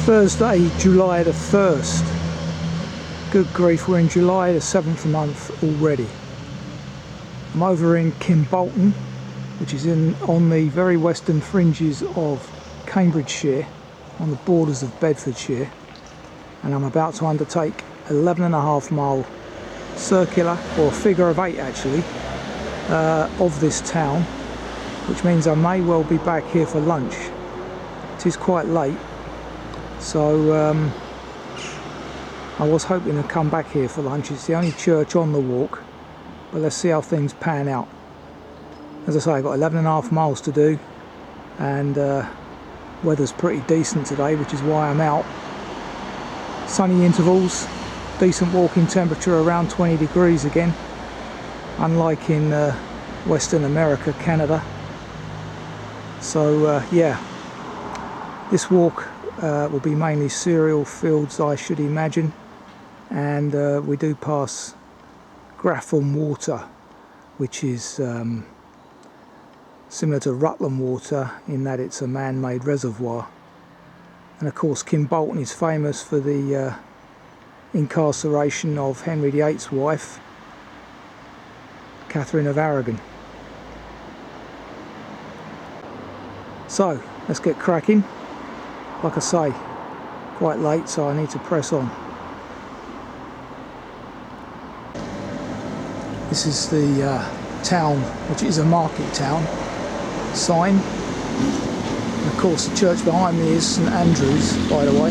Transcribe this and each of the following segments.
Thursday, July the 1st. Good grief, we're in July the 7th month already. I'm over in Kimbolton, which is on the very western fringes of Cambridgeshire, on the borders of Bedfordshire, and I'm about to undertake 11.5 mile circular, or figure of 8 actually, of this town, which means I may well be back here for lunch. It is quite late, so I was hoping to come back here for lunch. It's the only church on the walk, but let's see how things pan out. As I say, I've got 11.5 miles to do, and weather's pretty decent today, which is why I'm out. Sunny intervals, decent walking temperature around 20 degrees again, unlike in Western America, Canada. So yeah, this walk will be mainly cereal fields, I should imagine, and we do pass Grafham Water, which is similar to Rutland Water in that it's a man-made reservoir. And of course Kimbolton is famous for the incarceration of Henry VIII's wife, Katharine of Aragon. So let's get cracking. Like I say, quite late, so I need to press on. This is the town, which is a market town, sign. And of course the church behind me is St Andrew's, by the way.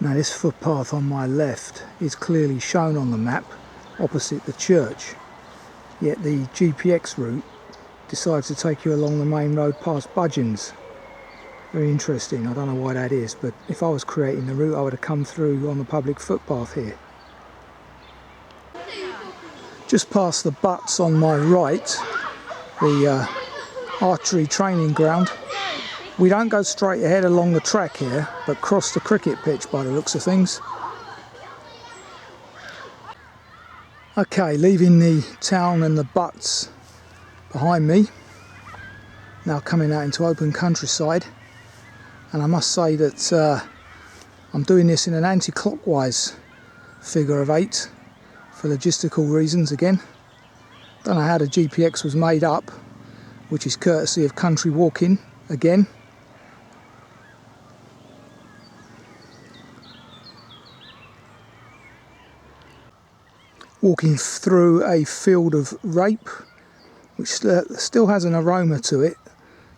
Now this footpath on my left is clearly shown on the map opposite the church, yet the GPX route decides to take you along the main road past Budgeons. Very interesting. I don't know why that is, but if I was creating the route I would have come through on the public footpath here. Just past the butts on my right, the archery training ground. We don't go straight ahead along the track here, but cross the cricket pitch by the looks of things. Okay, leaving the town and the butts behind me, now coming out into open countryside, and I must say that I'm doing this in an anti-clockwise figure of 8 for logistical reasons again. Don't know how the GPX was made up, which is courtesy of Country Walking again. Walking through a field of rape, which still has an aroma to it,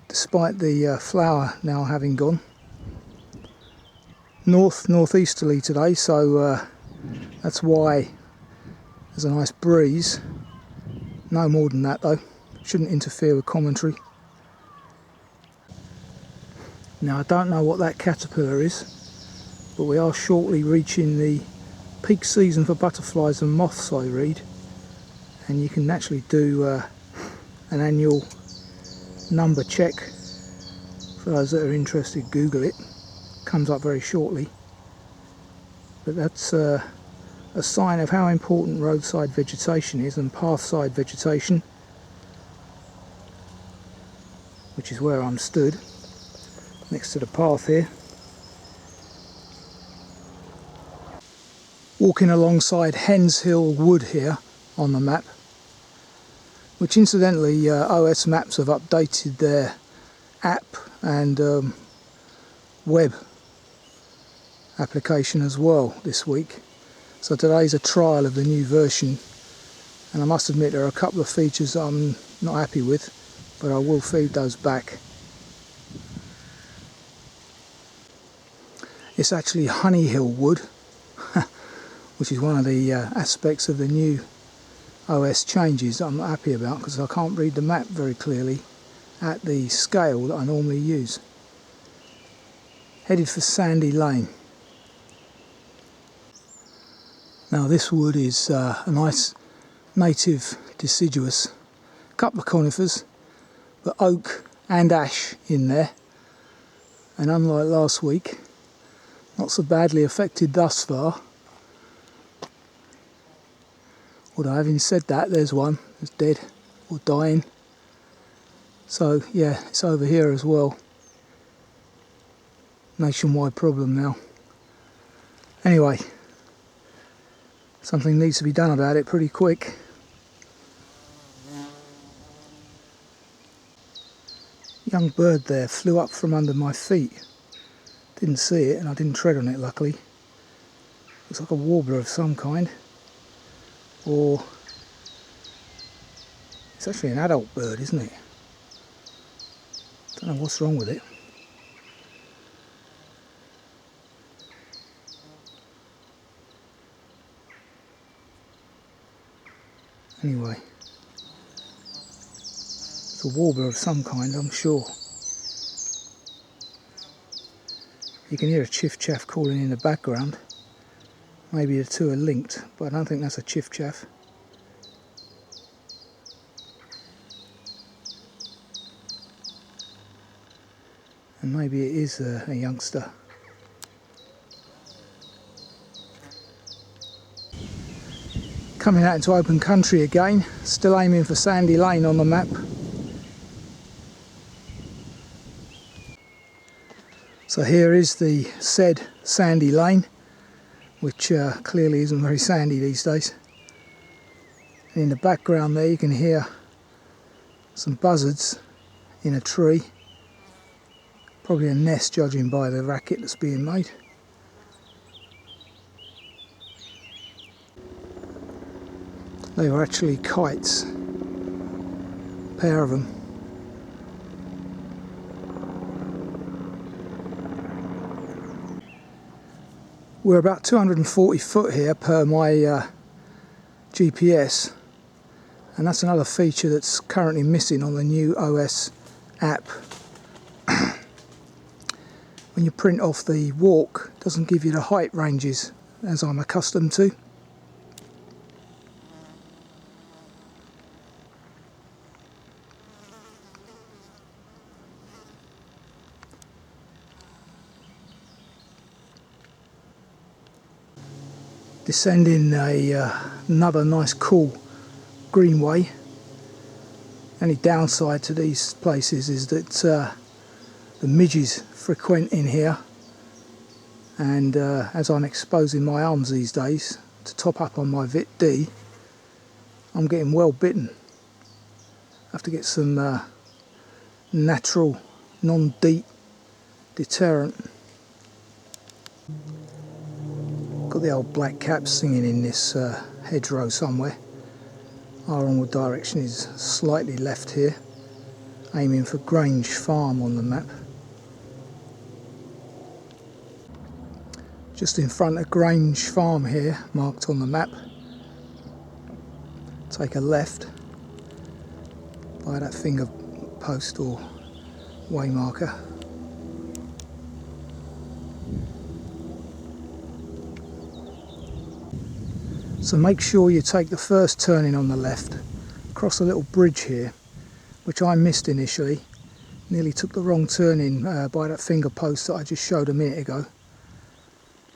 despite the flower now having gone. Northeasterly today, so that's why there's a nice breeze. No more than that though, shouldn't interfere with commentary. Now I don't know what that caterpillar is, but we are shortly reaching the peak season for butterflies and moths, I read, and you can actually do an annual number check. For those that are interested, Google it. Comes up very shortly. But that's a sign of how important roadside vegetation is, and pathside vegetation, which is where I'm stood next to the path here. Walking alongside Hens Hill Wood here on the map, which incidentally OS Maps have updated their app and web application as well this week. So today's a trial of the new version, and I must admit there are a couple of features that I'm not happy with, but I will feed those back. It's actually Honey Hill Wood, which is one of the aspects of the new OS changes that I'm not happy about, because I can't read the map very clearly at the scale that I normally use. Headed for Sandy Lane. Now this wood is a nice native deciduous, a couple of conifers, but oak and ash in there, and unlike last week, not so badly affected thus far. Although having said that, there's one that's dead or dying. So yeah, it's over here as well. nationwide problem now. Anyway, something needs to be done about it pretty quick. Young bird there flew up from under my feet. Didn't see it and I didn't tread on it, luckily. Looks like a warbler of some kind. Or it's actually an adult bird, isn't it? Don't know what's wrong with it. Anyway, it's a warbler of some kind, I'm sure. You can hear a chiff-chaff calling in the background. Maybe the two are linked, but I don't think that's a chiff-chaff. And maybe it is a youngster. Coming out into open country again, still aiming for Sandy Lane on the map. So here is the said Sandy Lane, which clearly isn't very sandy these days. And in the background there you can hear some buzzards in a tree. Probably a nest, judging by the racket that's being made. They were actually kites, a pair of them. We're about 240 foot here per my GPS, and that's another feature that's currently missing on the new OS app. When you print off the walk, it doesn't give you the height ranges as I'm accustomed to. Descending another nice cool greenway. Only downside to these places is that the midges frequent in here, and as I'm exposing my arms these days to top up on my Vit D, I'm getting well bitten. I have to get some natural non-DEET deterrent. Got the old black caps singing in this hedgerow somewhere. Our onward direction is slightly left here, aiming for Grange Farm on the map. Just in front of Grange Farm here, marked on the map. Take a left by that finger post or way marker. So make sure you take the first turning on the left, cross a little bridge here, which I missed initially. Nearly took the wrong turning by that finger post that I just showed a minute ago.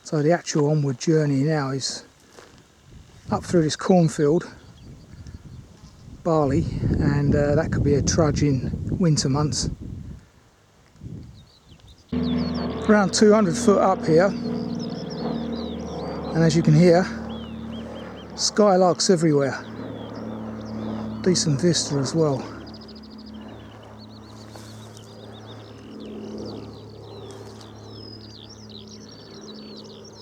So the actual onward journey now is up through this cornfield, barley, and that could be a trudge in winter months. Around 200 foot up here, and as you can hear, skylarks everywhere. Decent vista as well.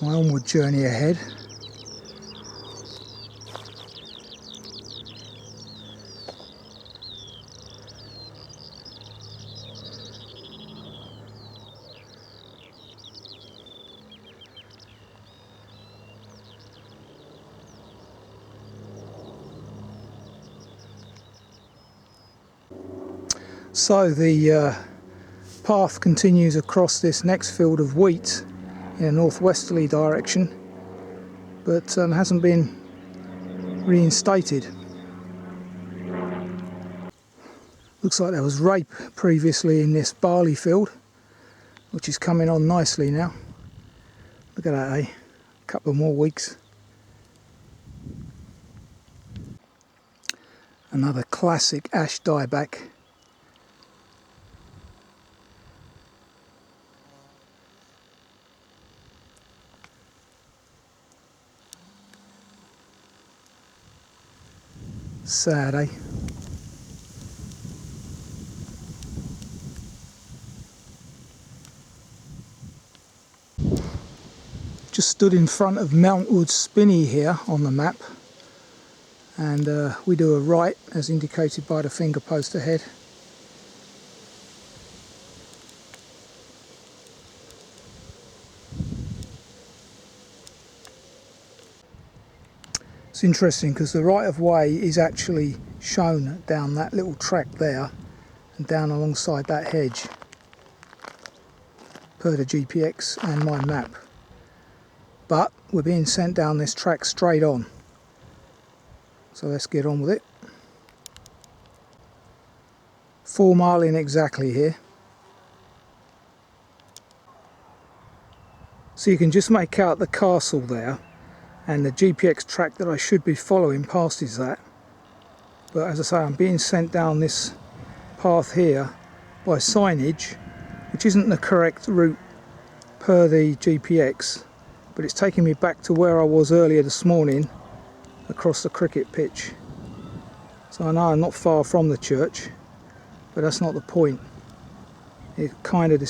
My onward journey ahead. So the path continues across this next field of wheat in a northwesterly direction, but hasn't been reinstated. Looks like there was rape previously in this barley field, which is coming on nicely now. Look at that, eh? A couple of more weeks. Another classic ash dieback. Sad, eh? Just stood in front of Mountwood Spinney here on the map, and we do a right as indicated by the finger post ahead. It's interesting because the right of way is actually shown down that little track there and down alongside that hedge per the GPX and my map, but we're being sent down this track straight on, so let's get on with it. 4 mile in exactly here, so you can just make out the castle there, and the GPX track that I should be following passes that. But as I say, I'm being sent down this path here by signage, which isn't the correct route per the GPX, but it's taking me back to where I was earlier this morning across the cricket pitch. So I know I'm not far from the church, but that's not the point. It kind of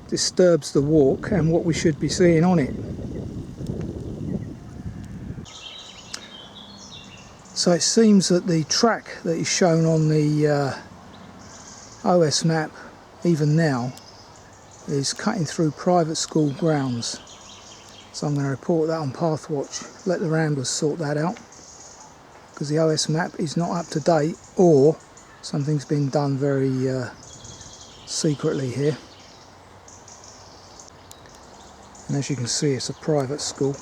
disturbs the walk and what we should be seeing on it. So it seems that the track that is shown on the OS map, even now, is cutting through private school grounds. So I'm going to report that on Pathwatch, let the ramblers sort that out, because the OS map is not up to date, or something's been done very secretly here. And as you can see, it's a private school.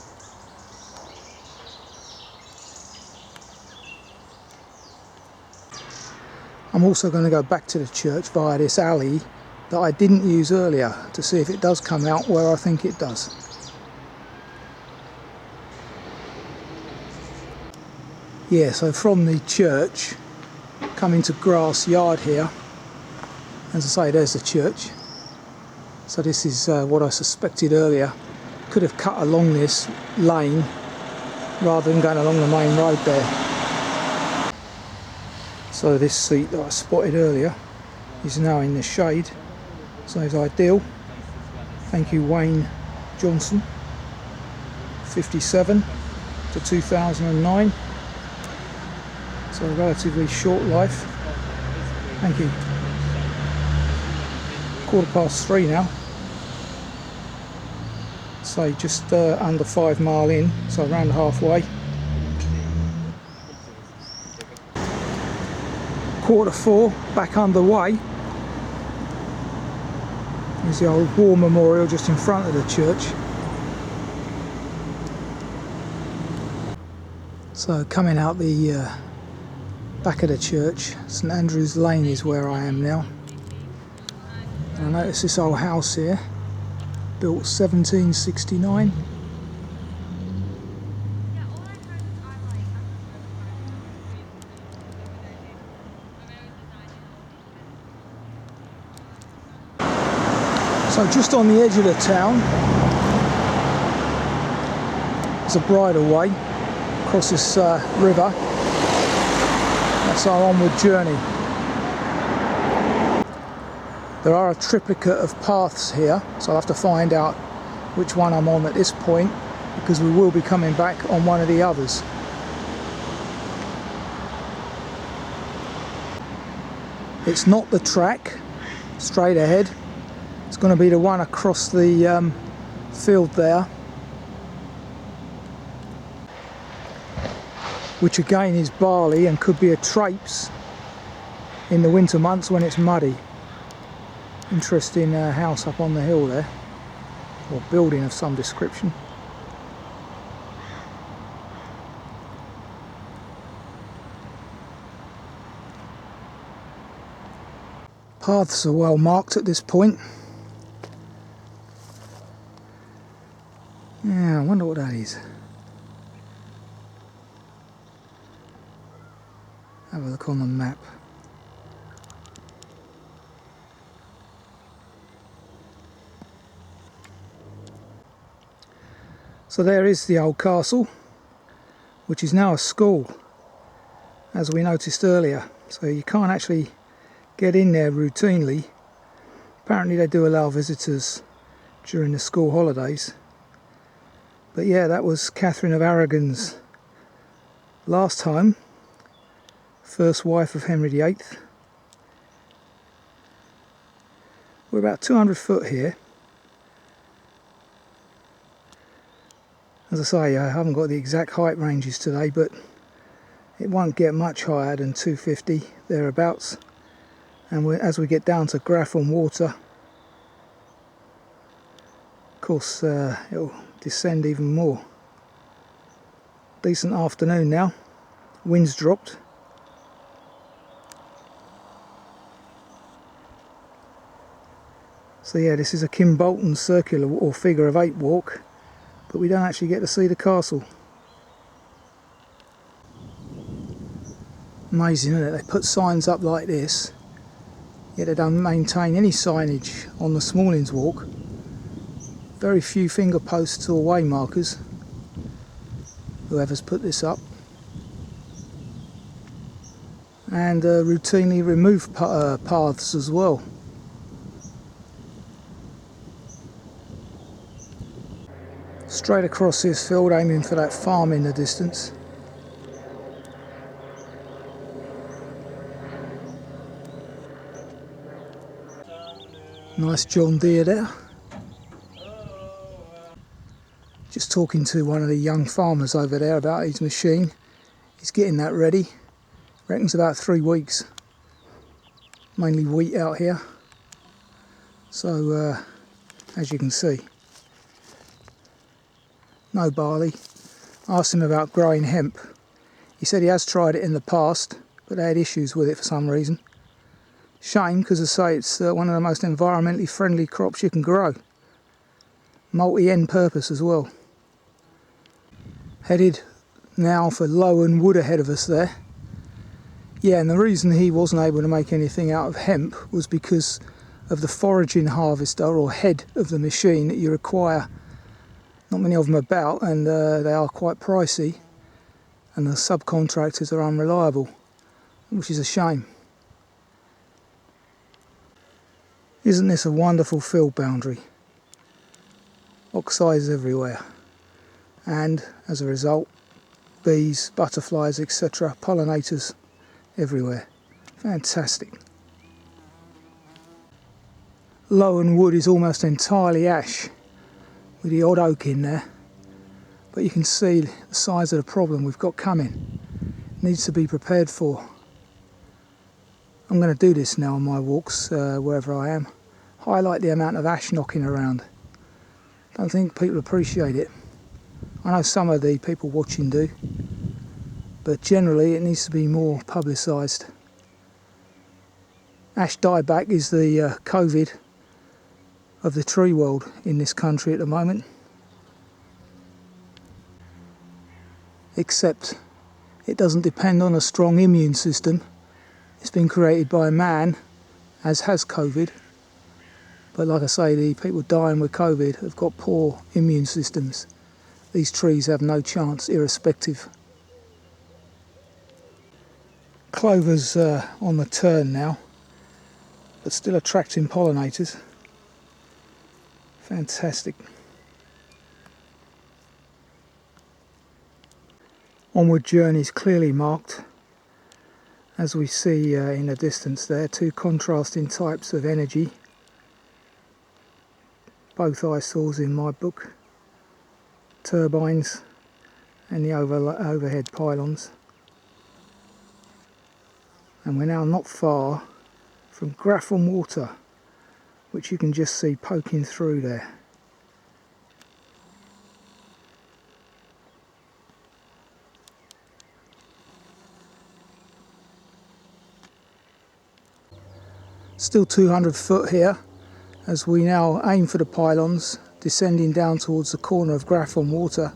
I'm also going to go back to the church via this alley that I didn't use earlier to see if it does come out where I think it does. Yeah, so from the church, coming to grass yard here, as I say, there's the church. So this is what I suspected earlier. Could have cut along this lane rather than going along the main road there. So this seat that I spotted earlier is now in the shade, so it's ideal. Thank you, Wayne Johnson. 57 to 2009, so a relatively short life. Thank you. 3:15 now, so just under 5 mile in, so around halfway. 4:15, back underway. There's the old war memorial just in front of the church. So coming out the back of the church, St Andrew's Lane is where I am now. And I notice this old house here, built 1769. So just on the edge of the town, there's a bridleway across this river. That's our onward journey. There are a triplicate of paths here, so I'll have to find out which one I'm on at this point, because we will be coming back on one of the others. It's not the track straight ahead. It's going to be the one across the field there, which again is barley and could be a traipse in the winter months when it's muddy. Interesting house up on the hill there, or building of some description. Paths are well marked at this point. Yeah, I wonder what that is. Have a look on the map. So there is the old castle, which is now a school. as we noticed earlier, so you can't actually get in there routinely. Apparently they do allow visitors during the school holidays. But yeah, that was Katharine of Aragon's last home, first wife of Henry VIII. We're about 200 foot here. As I say, I haven't got the exact height ranges today, but it won't get much higher than 250 thereabouts. And as we get down to Grafham Water, of course it'll descend even more. Decent afternoon now, wind's dropped. So yeah, this is a Kimbolton circular or figure of 8 walk, but we don't actually get to see the castle. Amazing, isn't it? They put signs up like this, yet they don't maintain any signage on the Smallings walk. Very few finger posts or way markers, whoever's put this up. And routinely remove paths as well. Straight across this field, aiming for that farm in the distance. Nice John Deere there. Just talking to one of the young farmers over there about his machine. He's getting that ready. Reckons about 3 weeks. Mainly wheat out here. So as you can see, no barley. Asked him about growing hemp. He said he has tried it in the past, but they had issues with it for some reason. Shame, because I say it's one of the most environmentally friendly crops you can grow. Multi-end purpose as well. Headed now for Lowen Wood ahead of us there. Yeah, and the reason he wasn't able to make anything out of hemp was because of the foraging harvester or head of the machine that you require. Not many of them about, and they are quite pricey, and the subcontractors are unreliable, which is a shame. Isn't this a wonderful field boundary? Oxeyes everywhere, and as a result, bees, butterflies, etc., pollinators everywhere. Fantastic. Lowen Wood is almost entirely ash, with the odd oak in there, but you can see the size of the problem we've got coming. It needs to be prepared for. I'm going to do this now on my walks, wherever I am. Highlight the amount of ash knocking around. Don't think people appreciate it. I know some of the people watching do, but generally it needs to be more publicised. Ash dieback is the COVID of the tree world in this country at the moment. Except it doesn't depend on a strong immune system. It's been created by man, as has COVID. But like I say, the people dying with COVID have got poor immune systems. These trees have no chance, irrespective. Clover's on the turn now, but still attracting pollinators. Fantastic. Onward journeys clearly marked, as we see in the distance there, 2 contrasting types of energy. Both eyesores in my book. Turbines and the overhead pylons. And we're now not far from Grafham Water, which you can just see poking through there. Still 200 foot here, as we now aim for the pylons, descending down towards the corner of Grafham Water.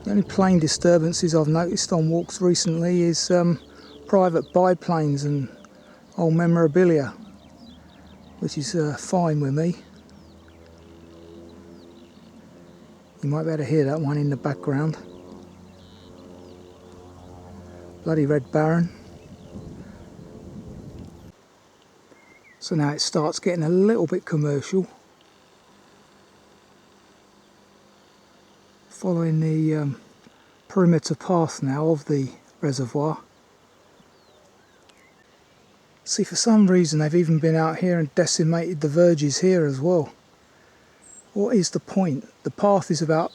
The only plane disturbances I've noticed on walks recently is private biplanes and old memorabilia, which is fine with me. You might be able to hear that one in the background. Bloody Red Baron. So now it starts getting a little bit commercial. Following the perimeter path now of the reservoir. See, for some reason they've even been out here and decimated the verges here as well. What is the point? The path is about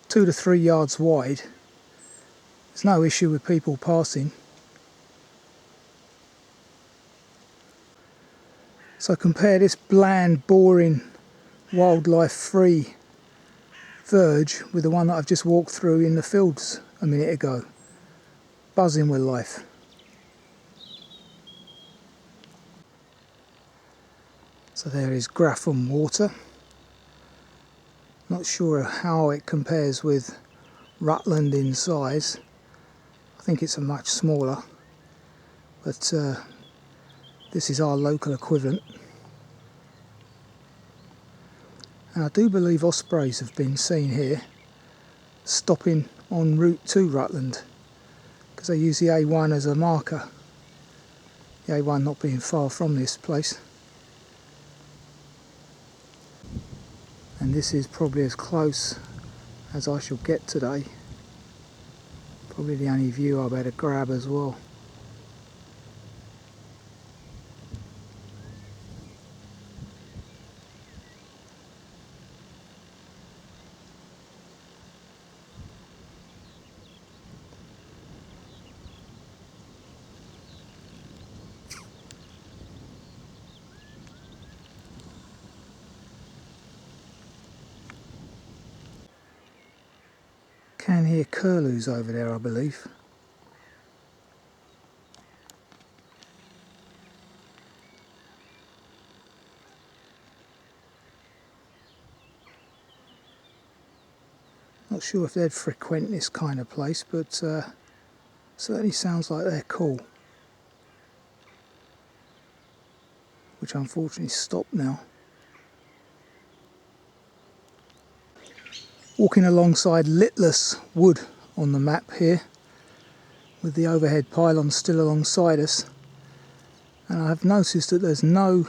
2 to 3 yards wide. There's no issue with people passing. So compare this bland, boring, wildlife-free verge with the one that I've just walked through in the fields a minute ago. Buzzing with life. So there is Grafham Water. Not sure how it compares with Rutland in size. I think it's a much smaller, but this is our local equivalent. And I do believe ospreys have been seen here, stopping en route to Rutland, because they use the A1 as a marker. The A1 not being far from this place. And this is probably as close as I shall get today. Probably the only view I'll be able to grab as well. Can hear curlews over there, I believe. Not sure if they'd frequent this kind of place, but certainly sounds like they're cool. Which unfortunately stopped now. Walking alongside Listless Wood on the map here, with the overhead pylon still alongside us, and I have noticed that there's no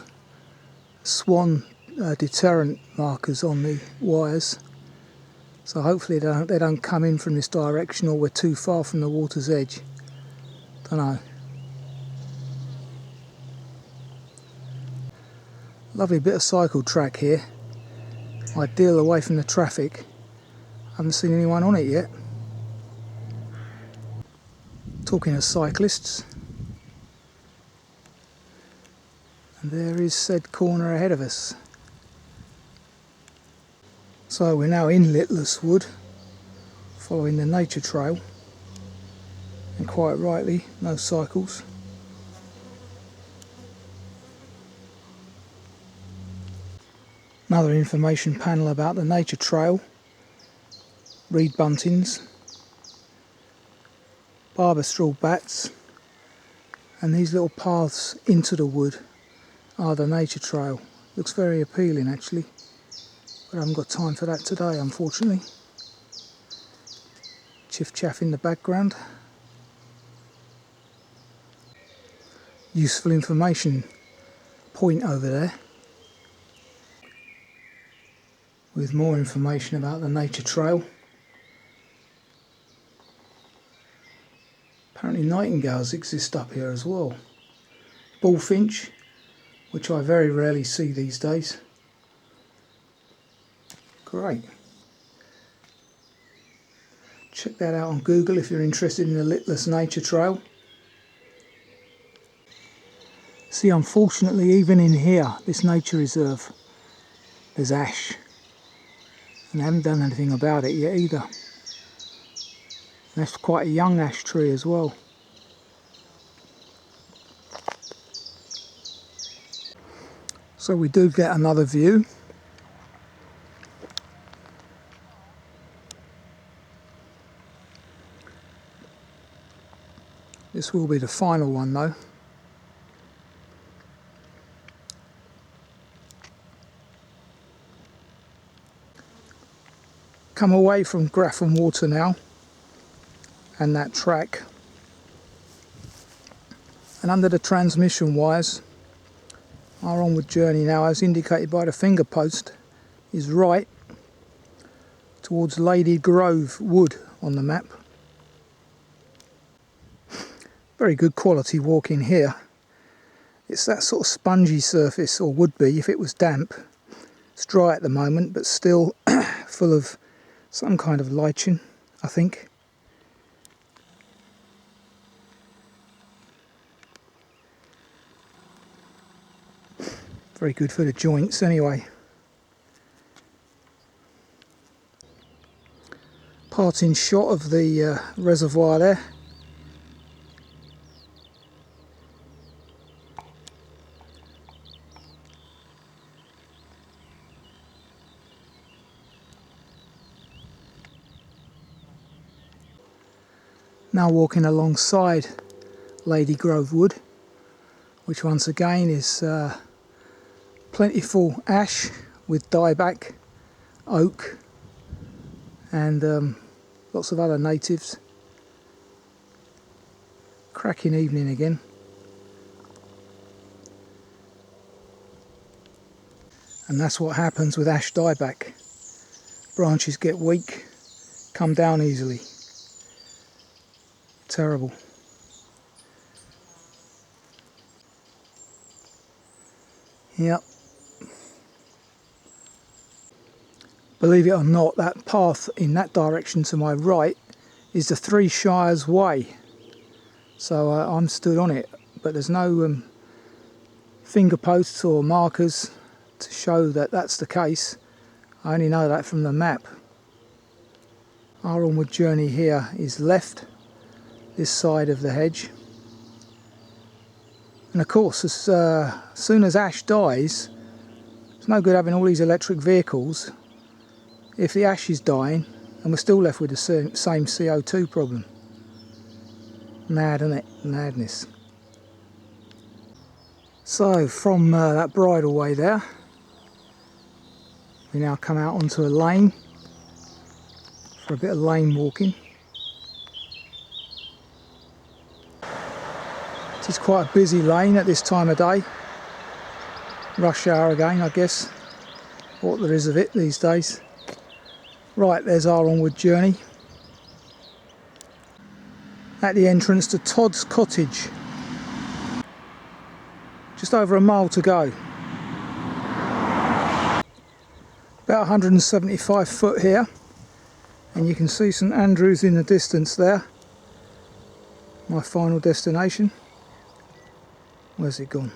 swan deterrent markers on the wires, so hopefully they don't come in from this direction, or we're too far from the water's edge. Don't know. Lovely bit of cycle track here, ideal away from the traffic. Haven't seen anyone on it yet. Talking of cyclists, and there is said corner ahead of us. So we're now in Listless Wood, following the nature trail, and quite rightly, no cycles. Another information panel about the nature trail. Reed buntings, barber straw bats, and these little paths into the wood are the nature trail. Looks very appealing actually, but I haven't got time for that today, unfortunately. Chiff chaff in the background. Useful information point over there, with more information about the nature trail. Apparently nightingales exist up here as well. Bullfinch, which I very rarely see these days. Great. Check that out on Google if you're interested in the Listless Nature Trail. See, unfortunately, even in here, this nature reserve, there's ash. And they haven't done anything about it yet either. That's quite a young ash tree as well. So we do get another view. This will be the final one though. Come away from Grafham Water now and that track, and under the transmission wires our onward journey now, as indicated by the finger post, is right towards Lady Grove Wood on the map. Very good quality walking here. It's that sort of spongy surface, or would be if it was damp. It's dry at the moment, but still full of some kind of lichen, I think. Very good for the joints anyway. Parting shot of the reservoir there. Now walking alongside Lady Grove Wood, which once again is plentiful ash with dieback, oak and lots of other natives. Cracking evening again. And that's what happens with ash dieback. Branches get weak, come down easily. Terrible. Yep. Believe it or not, that path in that direction to my right is the Three Shires Way. So I'm stood on it, but there's no finger posts or markers to show that that's the case. I only know that from the map. Our onward journey here is left, this side of the hedge. And of course, as soon as ash dies, it's no good having all these electric vehicles if the ash is dying and we're still left with the same CO2 problem. Mad, isn't it? Madness. So from that bridleway there, we now come out onto a lane for a bit of lane walking. It is quite a busy lane at this time of day. Rush hour again, I guess. What there is of it these days. Right, there's our onward journey. At the entrance to Todd's Cottage. Just over a mile to go. About 175 foot here. And you can see St Andrews in the distance there. My final destination. Where's it gone?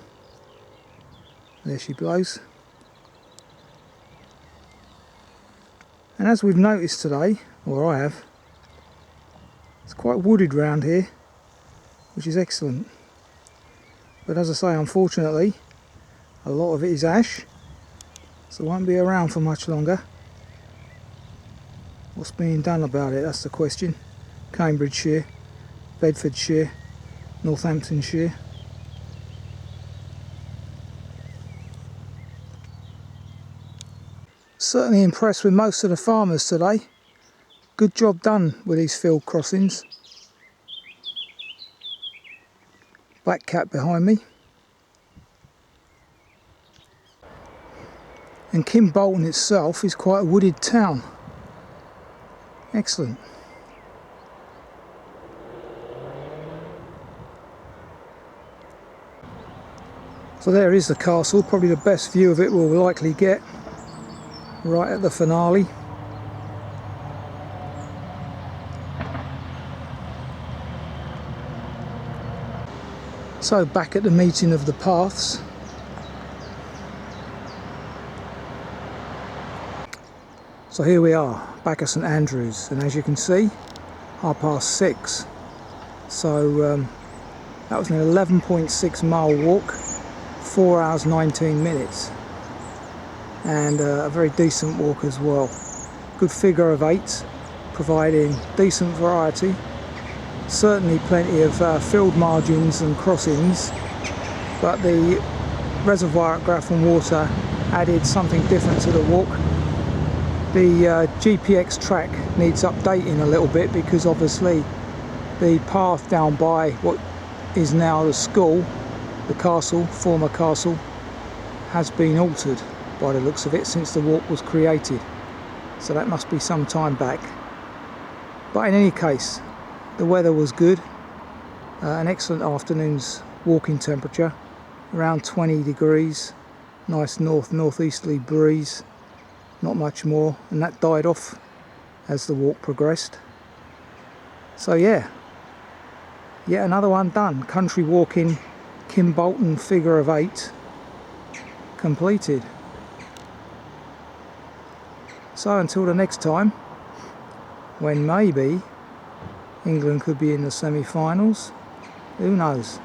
There she blows. And as we've noticed today, or I have, it's quite wooded round here, which is excellent. But as I say, unfortunately, a lot of it is ash, so it won't be around for much longer. What's being done about it, that's the question. Cambridgeshire, Bedfordshire, Northamptonshire. Certainly impressed with most of the farmers today. Good job done with these field crossings. Black cat behind me. And Kimbolton itself is quite a wooded town. Excellent. So there is the castle, probably the best view of it we'll likely get. Right at the finale. So back at the meeting of the paths. So here we are, back at St Andrews, and as you can see, 6:30. So that was an 11.6 mile walk, 4 hours 19 minutes. And a very decent walk as well. Good figure of 8, providing decent variety. Certainly plenty of field margins and crossings, but the reservoir at Grafham Water added something different to the walk. The GPX track needs updating a little bit, because obviously the path down by what is now the school, the castle, former castle, has been altered by the looks of it since the walk was created. So that must be some time back. But in any case, the weather was good. An excellent afternoon's walking temperature, around 20 degrees, nice northeasterly breeze, not much more, and that died off as the walk progressed. So yeah, yet another one done. Country walking Kimbolton figure of 8 completed. So until the next time, when maybe England could be in the semi-finals, who knows.